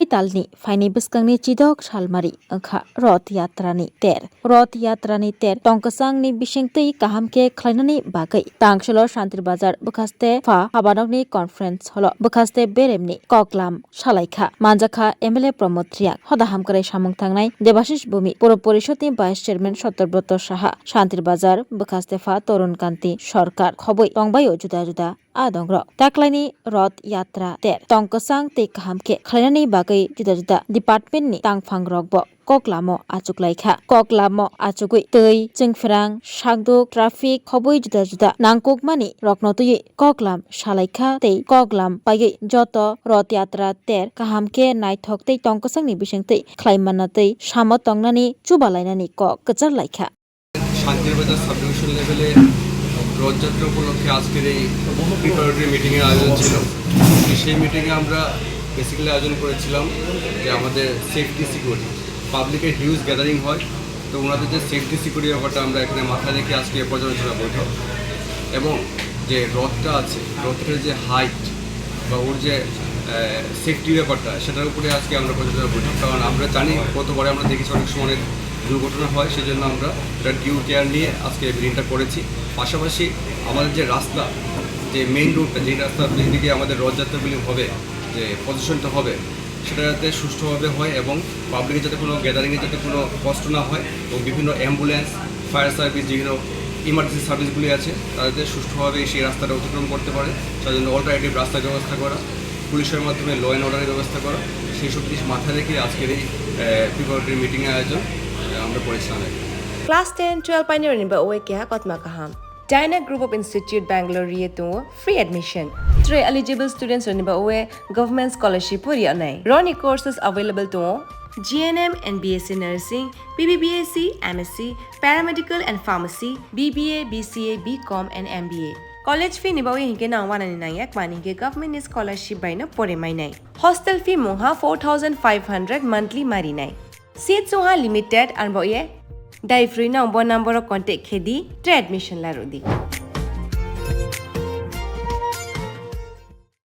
Italni Faini Biskangni Chidok Shalmari Angkha Roth Yatrani Ter Tongkasangni Bishingtui Kahamke Klainani Bagai Tangshalo Shantir Bazar Bukaste Fa Habanogni Conference Holo Bukaste Beremni Koklam Shalaikha Manjakha MLA Promotriak Hodahamkare Shamung Tangnai Debashish Bumi Puro Porishotni Vice Chairman Shotorbroto Shaha Shantir Bazar Bukaste Fa Torun Kanti Sorkar Khoboi Tongbayo Juda Juda Adongro Taklaini Roth Yatra Ter Tongkasang Te Kahamke Klainani Bagai Juda Juda Department ni Tangphang Rokbo Koklamo Achuklaikha Koklamo Achugui Tei Jingfrang Shagduk Traffic Khoboi Juda Juda Nangkokmani Roknotui Koklam Shalaikha Tei Koklam Paigi Joto Roth Yatra Ter Kahamke Naithok Tei Tongkasangni Bisingtei Khlaimana Tei Samo Tongnani Chubalainani Kok Kachar Laikha শান্তির বাজার sub division লেভেলে রথযাত্রা উপলক্ষে আজকের এই preparatory মিটিংয়ের আয়োজন ছিল। সেই মিটিংয়ে আমরা বেসিক্যালি আয়োজন করেছিলাম যে আমাদের সেফটি সিকিউরিটি পাবলিকের হিউজ গ্যাদারিং হয়, তো ওনাদের যে সেফটি সিকিউরিটি ব্যাপারটা আমরা এখানে মাথায় রেখে আজকে পর্যালোচনা বৈঠক এবং যে রথটা আছে রথের যে হাইট বা ওর যে সেফটি ব্যাপারটা সেটার উপরে আজকে আমরা পর্যালোচনা বৈঠক, কারণ আমরা জানি গতবারে আমরা দেখেছি অনেক সময় অনেক দুর্ঘটনা হয়, সেই জন্য আমরা এটা ডিউ কেয়ার নিয়ে আজকে মিটিংটা করেছি। পাশাপাশি আমাদের যে রাস্তা যে মেইন রোডটা যেই রাস্তার দিকে আমাদের রথযাত্রাগুলি হবে যে পজিশনটা হবে সেটা যাতে সুষ্ঠুভাবে হয় এবং পাবলিকের যাতে কোনো গ্যাদারিংয়ে যাতে কোনো কষ্ট না হয় এবং বিভিন্ন অ্যাম্বুলেন্স ফায়ার সার্ভিস যেগুলো ইমার্জেন্সি সার্ভিসগুলি আছে তারা যাতে সুষ্ঠুভাবে সেই রাস্তাটা অতিক্রম করতে পারে, তার জন্য অল্টারনেটিভ রাস্তার ব্যবস্থা করা, পুলিশের মাধ্যমে ল অ্যান্ড অর্ডারের ব্যবস্থা করা, সেই সব জিনিস মাথায় রেখে আজকের এই প্রিপারেটরি মিটিংয়ের আয়োজন আমরা করেছিলাম। Class 10-12 pioneer ni ba oe kya kotma kaham Dyna Group of Institute Bangalore to free admission. 3 eligible students ni ba oe government scholarship puri anai. Roni courses available to GNM and BSc Nursing, BBBAC, MSc, Paramedical and Pharmacy, BBA, BCA, BCom and MBA. College fee ni ba oe hinke na 199 mani ke government scholarship by na pore mai nai. Hostel fee moha 4500 monthly mari nai. Seats soha limited and ba oe Dai free number contact khedi admission la rodi.